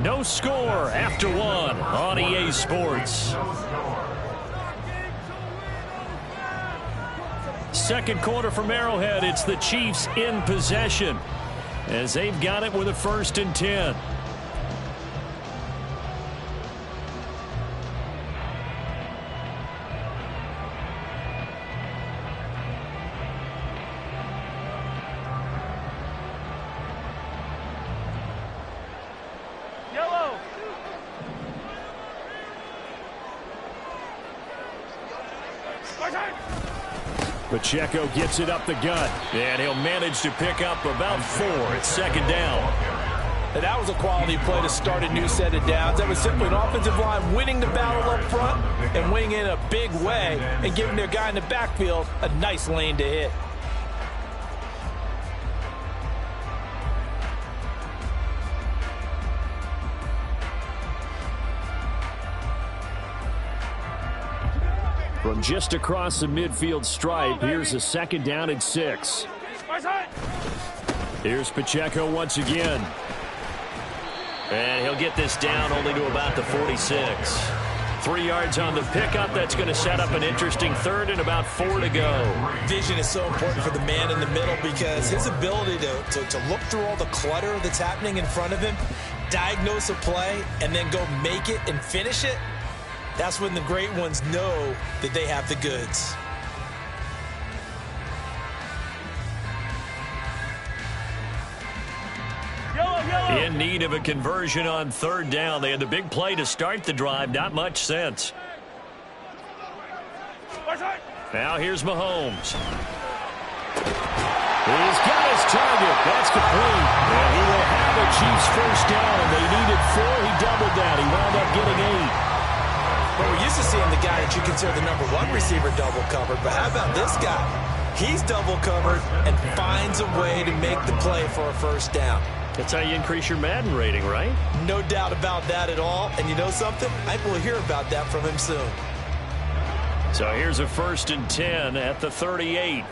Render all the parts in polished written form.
No score after one on EA Sports. Second quarter from Arrowhead. It's the Chiefs in possession as they've got it with a 1st and 10. Pacheco gets it up the gut, and he'll manage to pick up about 4. It's 2nd down. And that was a quality play to start a new set of downs. That was simply an offensive line winning the battle up front and winning in a big way and giving their guy in the backfield a nice lane to hit. From just across the midfield stripe, here's a 2nd down and 6. Here's Pacheco once again. And he'll get this down only to about the 46. 3 yards on the pickup. That's going to set up an interesting 3rd and about 4 to go. Vision is so important for the man in the middle because his ability to look through all the clutter that's happening in front of him, diagnose a play, and then go make it and finish it. That's when the great ones know that they have the goods. In need of a conversion on 3rd down. They had the big play to start the drive. Not much sense. Now here's Mahomes. He's got his target. That's complete. And he will have a Chiefs 1st down. They needed 4. He doubled that. He wound up getting 8. Well, we're used to seeing the guy that you consider the #1 receiver double covered, but how about this guy? He's double covered and finds a way to make the play for a 1st down. That's how you increase your Madden rating, right? No doubt about that at all. And you know something? I will hear about that from him soon. So here's a 1st and 10 at the 38.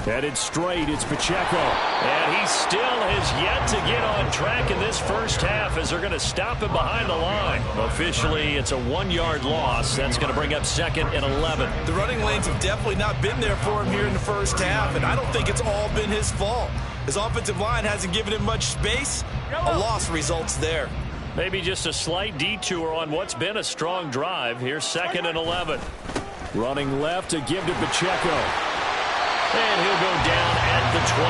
Headed straight, it's Pacheco. And he still has yet to get on track in this 1st half as they're going to stop him behind the line. Officially, it's a 1-yard loss. That's going to bring up 2nd and 11. The running lanes have definitely not been there for him here in the 1st half, and I don't think it's all been his fault. His offensive line hasn't given him much space. A loss results there. Maybe just a slight detour on what's been a strong drive. Here's 2nd and 11. Running left to give to Pacheco. And he'll go down at the 28.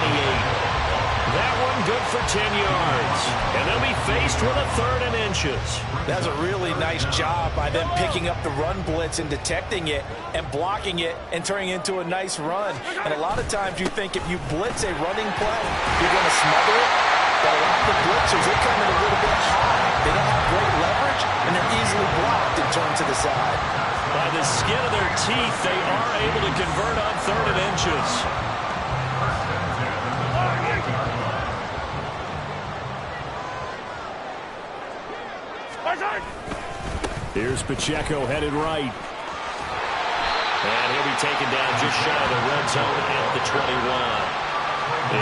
That one good for 10 yards. And they'll be faced with a 3rd and inches. That's a really nice job by them picking up the run blitz and detecting it and blocking it and turning it into a nice run. And a lot of times you think if you blitz a running play, you're going to smother it. But a lot of the blitzers, they come in a little bit high. They don't have great leverage, and they're easily blocked and turned to the side. By the skin of their teeth, they are able to convert on 3rd and inches. Here's Pacheco headed right. And he'll be taken down just shy of the red zone at the 21.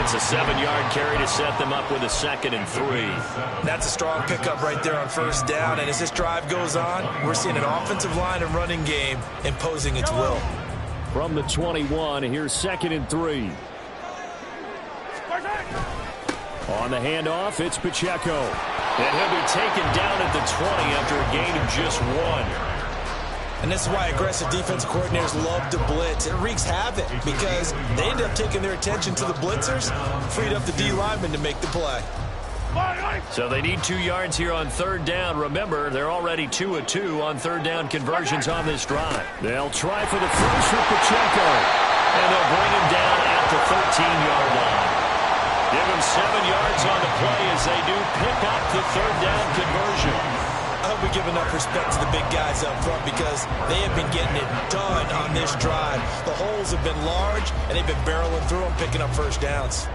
It's a 7-yard carry to set them up with a 2nd and 3. That's a strong pickup right there on 1st down. And as this drive goes on, we're seeing an offensive line and running game imposing its will. From the 21, here's 2nd and 3. On the handoff, it's Pacheco. And he'll be taken down at the 20 after a gain of just 1. And this is why aggressive defensive coordinators love to blitz. It wreaks havoc because they end up taking their attention to the blitzers, freed up the D lineman to make the play. So they need 2 yards here on 3rd down. Remember, they're already 2 of 2 on 3rd down conversions on this drive. They'll try for the first with Pacheco. And they'll bring him down at the 13-yard line. Give him 7 yards on the play as they do pick up the 3rd down conversion. I hope we give enough respect to the big guys up front because they have been getting it done on this drive. The holes have been large, and they've been barreling through them, picking up 1st downs.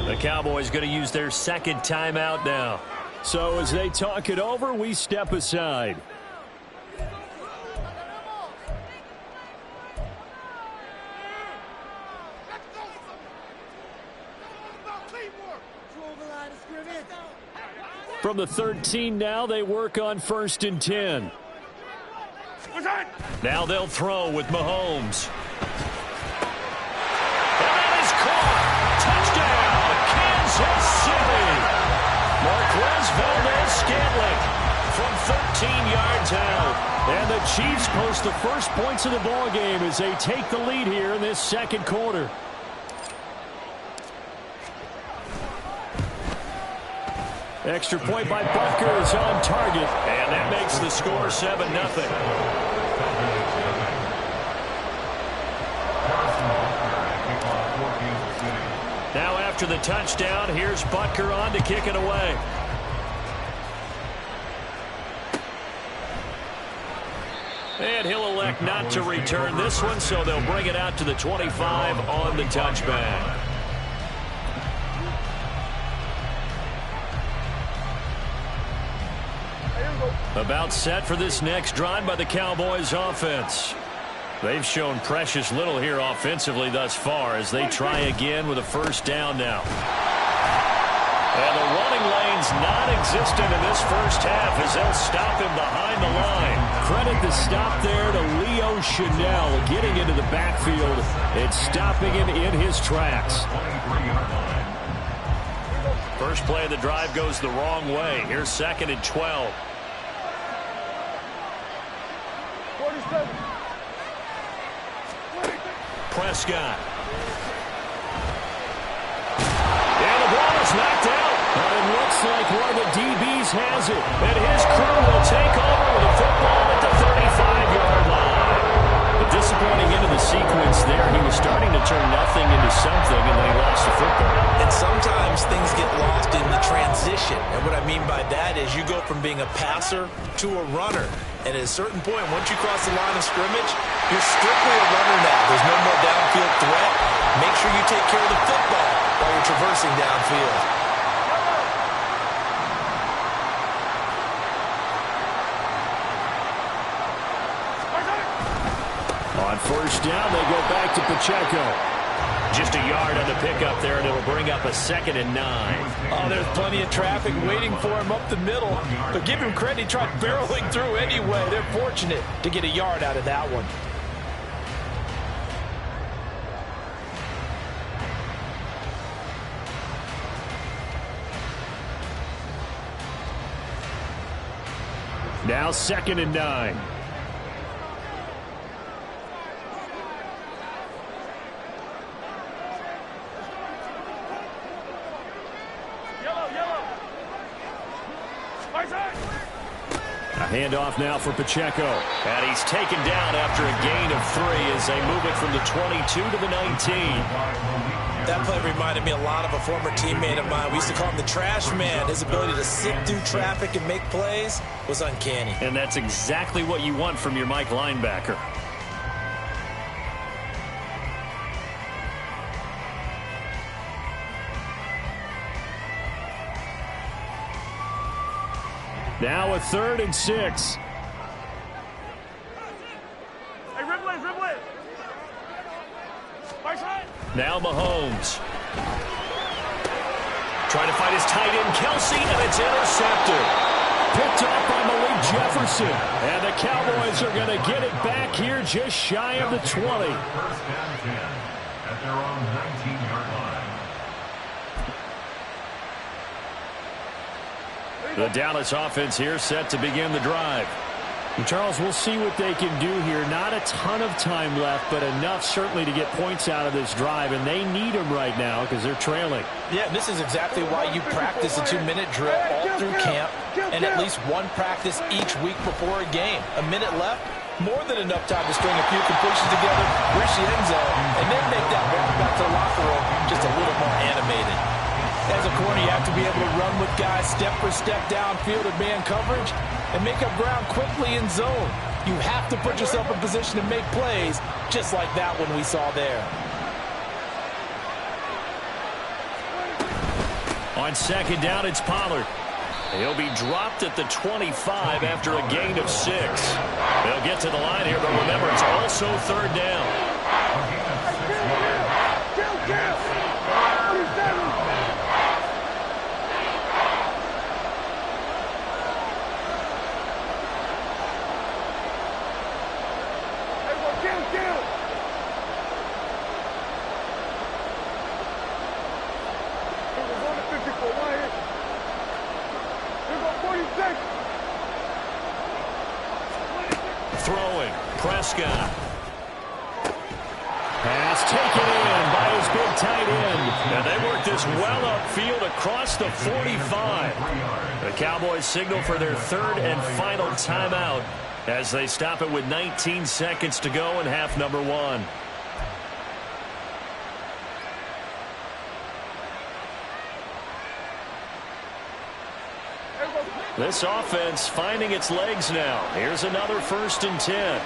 The Cowboys going to use their 2nd timeout now. So as they talk it over, we step aside. From the 13 now, they work on 1st and 10. Now they'll throw with Mahomes. And that is caught. Touchdown, Kansas City. Marquez Valdez-Scantling from 13 yards out. And the Chiefs post the first points of the ballgame as they take the lead here in this second quarter. Extra point by Butker is on target, and that makes the score 7-0. Now after the touchdown, here's Butker on to kick it away. And he'll elect not to return this one, so they'll bring it out to the 25 on the touchback. About set for this next drive by the Cowboys offense. They've shown precious little here offensively thus far as they try again with a first down now. And the running lane's non-existent in this first half as they'll stop him behind the line. Credit the stop there to Leo Chanel getting into the backfield and stopping him in his tracks. First play of the drive goes the wrong way. Here's 2nd and 12. Prescott. And the ball is knocked out. But it looks like one of the DBs has it. And his crew will take over with the football at the 35-yard line. A disappointing end of the sequence there. He was starting to turn nothing into something, and then he lost the football. And sometimes things get lost in the transition. And what I mean by that is you go from being a passer to a runner. And at a certain point, once you cross the line of scrimmage, you're strictly a runner now. There's no more downfield threat. Make sure you take care of the football while you're traversing downfield. On first down, they go back to Pacheco. Just a yard on the pickup there, and it'll bring up a 2nd and 9. Oh, there's plenty of traffic waiting for him up the middle. But give him credit, he tried barreling through anyway. They're fortunate to get a yard out of that one. Now 2nd and 9. Handoff now for Pacheco. And he's taken down after a gain of 3 as they move it from the 22 to the 19. That play reminded me a lot of a former teammate of mine. We used to call him the trash man. His ability to sit through traffic and make plays was uncanny. And that's exactly what you want from your Mike linebacker. Now a 3rd and 6. Hey, Ripley, Ripley. Now Mahomes. Trying to find his tight end, Kelsey, and it's intercepted. Picked up by Malik Jefferson. And the Cowboys are going to get it back here just shy of the 20. First down 10 at their own 19-yard line. The Dallas offense here set to begin the drive. And Charles, we'll see what they can do here. Not a ton of time left, but enough certainly to get points out of this drive, and they need them right now because they're trailing. Yeah, this is exactly why you practice a 2-minute drill all through camp and at least one practice each week before a game. A minute left, more than enough time to string a few completions together, reach the end zone, and then make that walk back to the locker room just a little more animated. As a corner, you have to be able to run with guys step for step downfield in man coverage and make up ground quickly in zone. You have to put yourself in position to make plays just like that one we saw there. On 2nd down, it's Pollard. He'll be dropped at the 25 after a gain of 6. They'll get to the line here, but remember, it's also 3rd down. throwing. Prescott. Pass taken in by his big tight end. And they work this well upfield across the 45. The Cowboys signal for their third and final timeout as they stop it with 19 seconds to go in half number one. This offense finding its legs now. Here's another 1st and 10.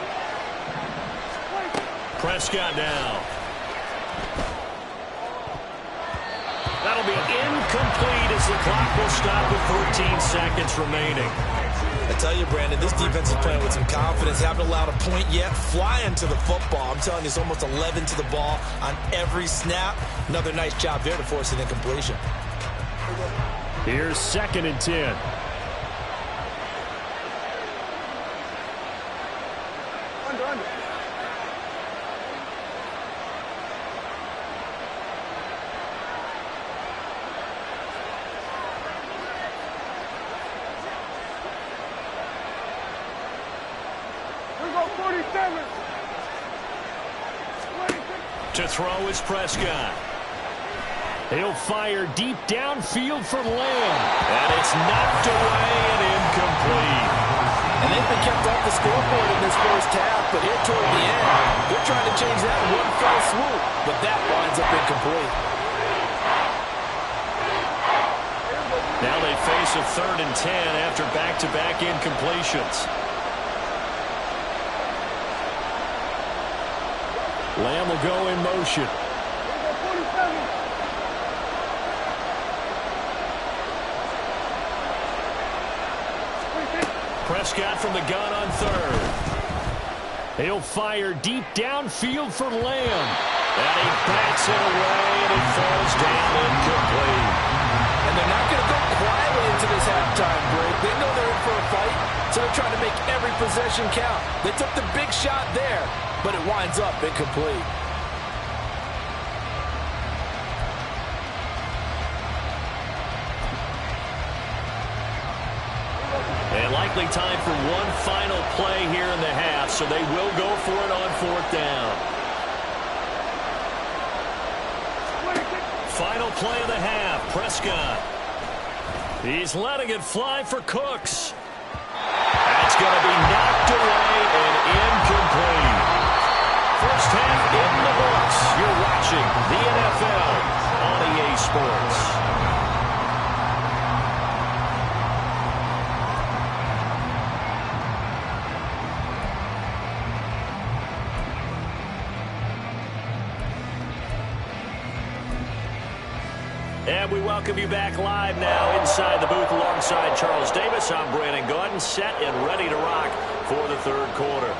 Prescott now. That'll be incomplete as the clock will stop with 14 seconds remaining. I tell you, Brandon, this defense is playing with some confidence. Haven't allowed a point yet. Flying to the football. I'm telling you, it's almost 11 to the ball on every snap. Another nice job there to force an incompletion. Here's 2nd and 10. To throw is Prescott. He'll fire deep downfield for Lamb. And it's knocked away and incomplete. And they've been kept off the scoreboard in this first half, but here toward the end, they're trying to change that in one fell swoop. But that winds up incomplete. Now they face a 3rd and 10 after back-to-back incompletions. Lamb will go in motion. Prescott from the gun on 3rd. He'll fire deep downfield for Lamb. And he bats it away, and it falls down incomplete. And they're not going to go quietly into this halftime break. They know they're in for a fight, so they're trying to make every possession count. They took the big shot there, but it winds up incomplete. And likely time for one final play here in the half, so they will go for it on 4th down. Final play of the half, Prescott. He's letting it fly for Cooks. That's going to be knocked away and incomplete. First half in the books. You're watching the NFL on EA Sports. And we welcome you back live now inside the booth alongside Charles Davis. I'm Brandon Gaudin, set and ready to rock for the 3rd quarter.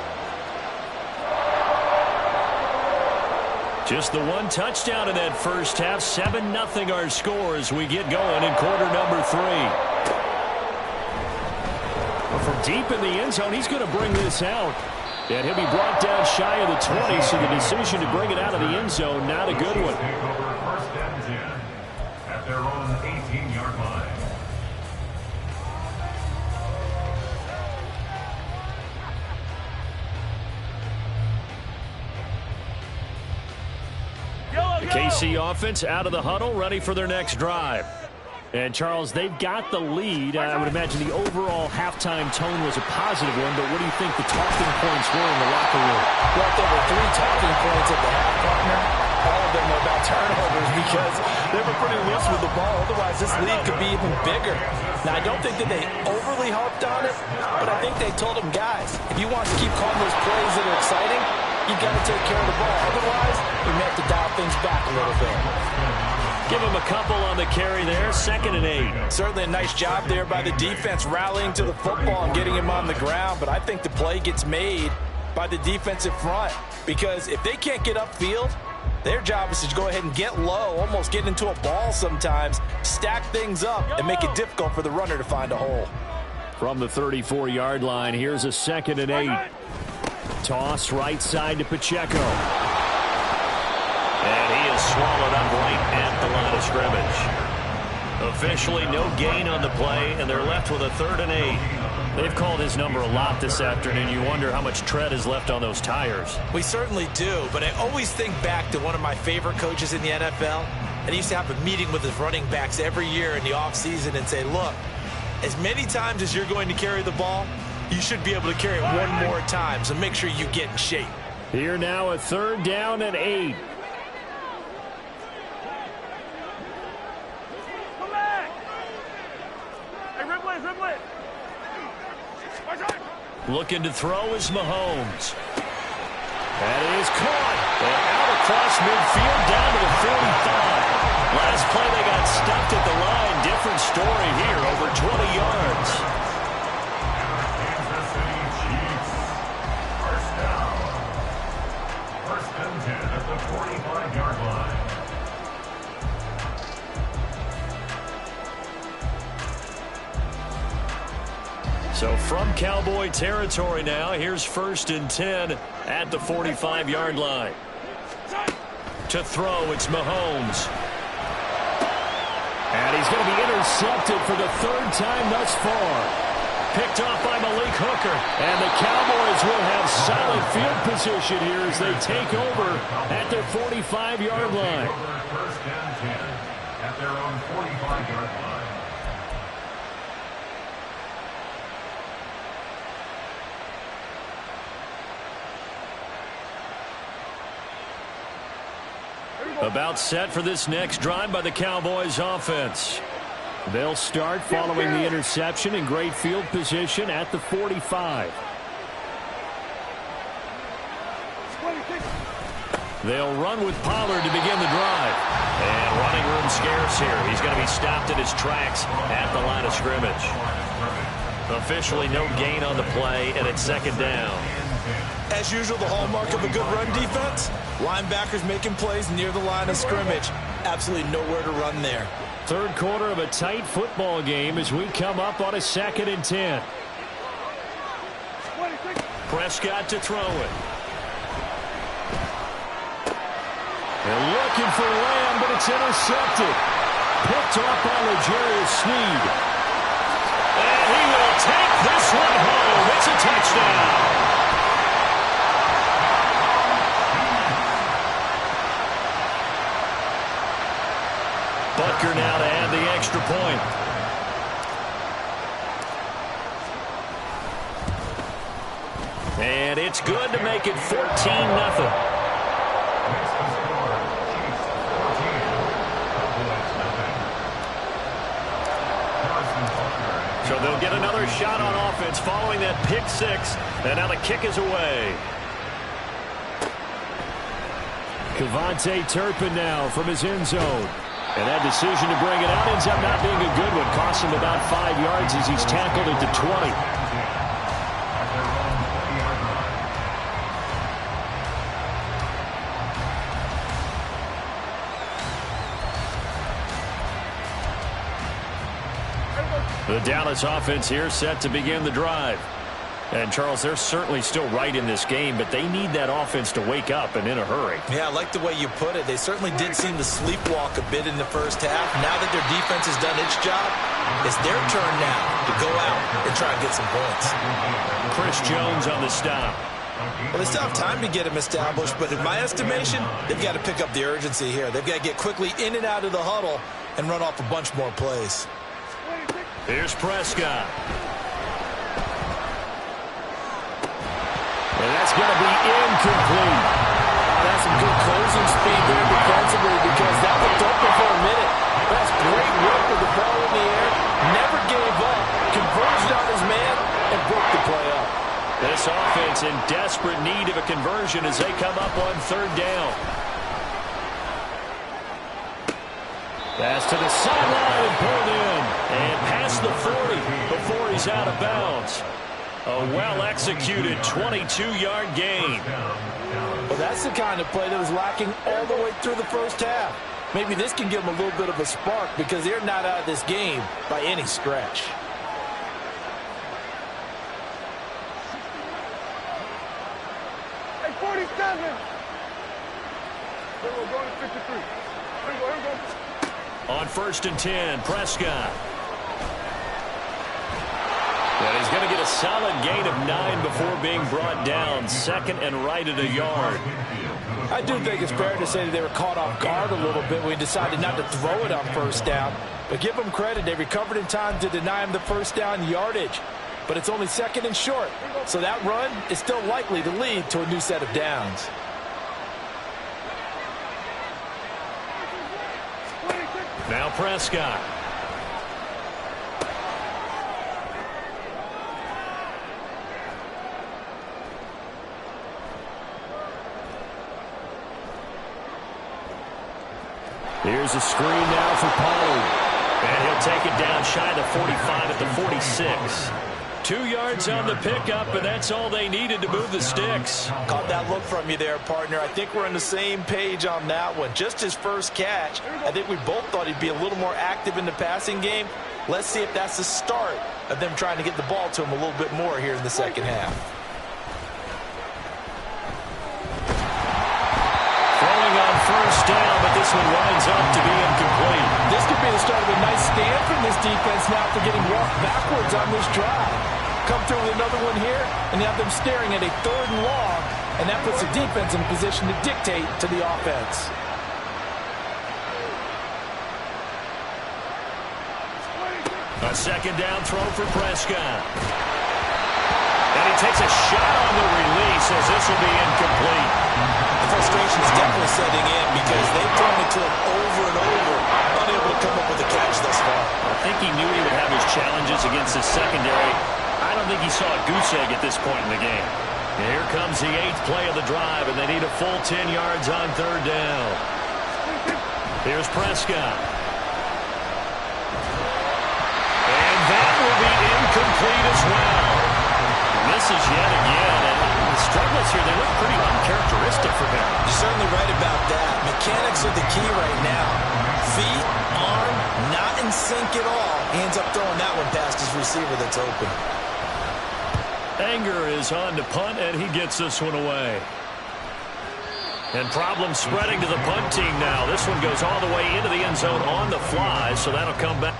Just the one touchdown in that first half. 7-0 our score as we get going in quarter number 3. Well, from deep in the end zone, he's going to bring this out. And he'll be brought down shy of the 20, so the decision to bring it out of the end zone, not a good one. Their own 18-yard line. The KC offense out of the huddle, ready for their next drive. And, Charles, they've got the lead. I would imagine the overall halftime tone was a positive one, but what do you think the talking points were in the locker room? Well, there were 3 talking points at the half, partner. All of them were about turnovers because they were pretty loose with the ball. Otherwise, this lead could be even bigger. Now, I don't think that they overly harped on it, but I think they told them, guys, if you want to keep calling those plays that are exciting, you got to take care of the ball. Otherwise, we may have to dial things back a little bit. Give him a couple on the carry there. 2nd and 8. Certainly a nice job there by the defense rallying to the football and getting him on the ground, but I think the play gets made by the defensive front because if they can't get upfield, their job is to go ahead and get low, almost get into a ball sometimes, stack things up, and make it difficult for the runner to find a hole. From the 34-yard line, here's a 2nd and 8. Toss right side to Pacheco. And he is swallowed up right at the line of scrimmage. Officially no gain on the play, and they're left with a 3rd and 8. They've called his number a lot this afternoon. You wonder how much tread is left on those tires. We certainly do, but I always think back to one of my favorite coaches in the NFL, and he used to have a meeting with his running backs every year in the offseason and say, look, as many times as you're going to carry the ball, you should be able to carry it one more time, so make sure you get in shape. Here now a 3rd down and 8. Come back! Hey, Ripley! Looking to throw is Mahomes. That is caught. And out across midfield down to the 45. Last play they got stuffed at the line. Different story here, over 20 yards. Kansas City Chiefs. First down. First and 10 at the 45-yard line. So from Cowboy territory now, here's 1st and 10 at the 45-yard line. To throw, it's Mahomes. And he's going to be intercepted for the 3rd time thus far. Picked off by Malik Hooker. And the Cowboys will have solid field position here as they take over at their 45-yard line. First and 10 at their own 45-yard line. About set for this next drive by the Cowboys offense. They'll start following the interception in great field position at the 45. They'll run with Pollard to begin the drive. And running room scarce here. He's going to be stopped in his tracks at the line of scrimmage. Officially no gain on the play, and it's 2nd down. As usual, the hallmark of a good run defense, linebackers making plays near the line of scrimmage. Absolutely nowhere to run there. 3rd quarter of a tight football game as we come up on a 2nd and 10. Prescott to throw it. They're looking for Lamb, but it's intercepted. Picked off by L'Jarius Sneed. And he will take this one home. It's a touchdown. Butker now to add the extra point. And it's good to make it 14-0. So they'll get another shot on offense following that pick 6. And now the kick is away. Kevontae Turpin now from his end zone. And that decision to bring it out ends up not being a good one. Costs him about 5 yards as he's tackled at the 20. The Dallas offense here set to begin the drive. And, Charles, they're certainly still right in this game, but they need that offense to wake up and in a hurry. Yeah, I like the way you put it. They certainly did seem to sleepwalk a bit in the first half. Now that their defense has done its job, it's their turn now to go out and try and get some points. Chris Jones on the stop. Well, they still have time to get him established, but in my estimation, they've got to pick up the urgency here. They've got to get quickly in and out of the huddle and run off a bunch more plays. Here's Prescott. And that's going to be incomplete. That's some good closing speed there defensively because that looked open for a minute. That's great work with the ball in the air. Never gave up. Converged on his man and broke the play up. This offense in desperate need of a conversion as they come up on 3rd down. Pass to the sideline and pulled in. And past the 40 before he's out of bounds. A well-executed 22-yard gain. Well, that's the kind of play that was lacking all the way through the first half. Maybe this can give them a little bit of a spark because they're not out of this game by any stretch. Hey, 47! We're going to 53. Here we go. On 1st and 10, Prescott. And he's going to get a solid gain of 9 before being brought down. Second and right at a yard. I do think it's fair to say that they were caught off guard a little bit when we decided not to throw it on first down. But give them credit. They recovered in time to deny him the first down yardage. But it's only second and short. So that run is still likely to lead to a new set of downs. Now Prescott. Here's a screen now for Pollard. And he'll take it down shy of the 45 at the 46. 2 yards on the pickup, and that's all they needed to move the sticks. Caught that look from you there, partner. I think we're on the same page on that one. Just his first catch. I think we both thought he'd be a little more active in the passing game. Let's see if that's the start of them trying to get the ball to him a little bit more here in the second half. Throwing on first down, but this one winds up to be incomplete. This could be the start of a nice stand from this defense now after getting walked backwards on this drive. Come through with another one here, and you have them staring at a 3rd and long, and that puts the defense in a position to dictate to the offense. A second down throw for Prescott. And he takes a shot on the release as this will be incomplete. The frustration is definitely setting in because they've thrown it to him over and over, unable to come up with a catch thus far. I think he knew he would have his challenges against his secondary. I don't think he saw a goose egg at this point in the game. And here comes the 8th play of the drive, and they need a full 10 yards on 3rd down. Here's Prescott. And that will be incomplete as well. Misses yet again, and the struggles here, they look pretty uncharacteristic for him. You're certainly right about that. Mechanics are the key right now. Feet, arm, not in sync at all. He ends up throwing that one past his receiver that's open. Anger is on to punt, and he gets this one away. And problems spreading to the punt team now. This one goes all the way into the end zone on the fly, so that'll come back.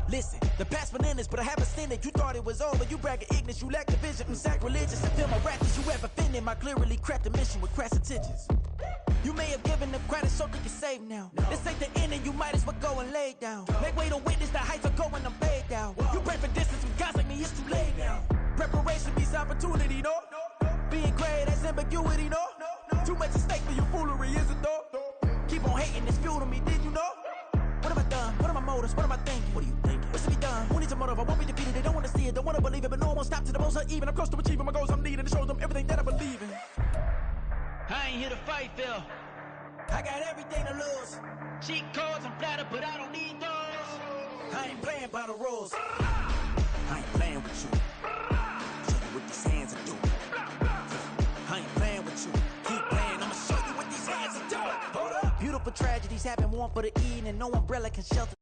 Listen, the past bananas, but I haven't seen it. You thought it was over. You bragging ignorance. You lack the vision from sacrilegious. I feel my ratchets. You ever offended my clearly crafted mission with crass intentions. You may have given them credit so they can save now. This ain't the end and you might as well go and lay down. Make way to witness the heights are going, I'm paid down. You pray for distance with guys like me, it's too late now. Preparation beats opportunity, no? Being great, that's ambiguity, no? Too much at stake for your foolery, is it though? Keep on hating, it's fuel to me, did you know? What have I done? What are my motives? What am I thinking? What are you thinking? What's to be done? Who needs a motive? I won't be defeated. They don't want to see it, don't want to believe it, but no one won't stop to the most uneven. I'm close to achieving my goals. I'm needing to show them everything that I believe in. I ain't here to fight, Phil. I got everything to lose. Cheat codes, I'm flattered, but I don't need those. I ain't playing by the rules. I ain't playing with you. Show you what these hands are doing. I ain't playing with you. Keep playing, I'ma show you what these hands are doing. Hold up. Beautiful tragedies happen, one for the eating, and no umbrella can shelter.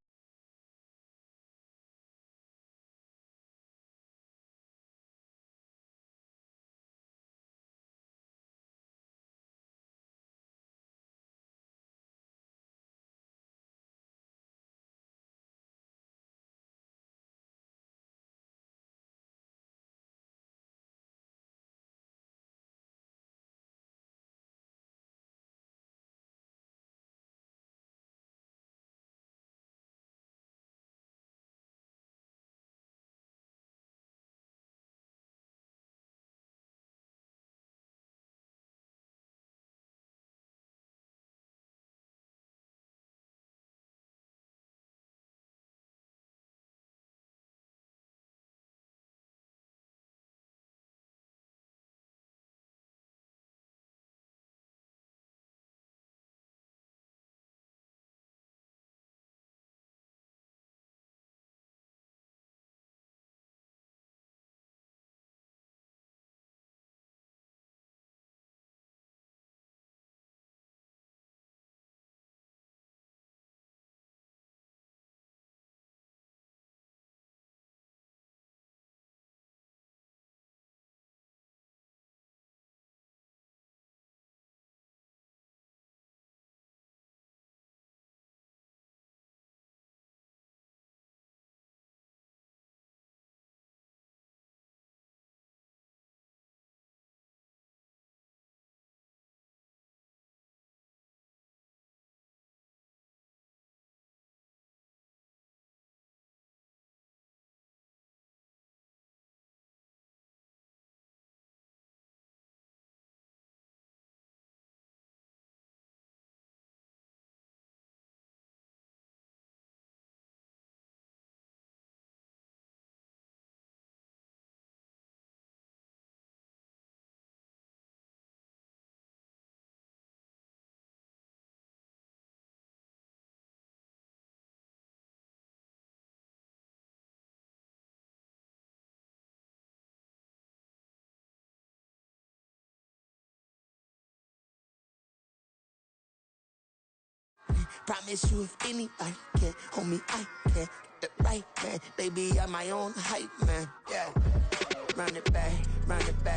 promise you if anybody can, homie, I can. Get it right, man. Baby, I'm my own hype, man. Yeah. Run it back, run it back.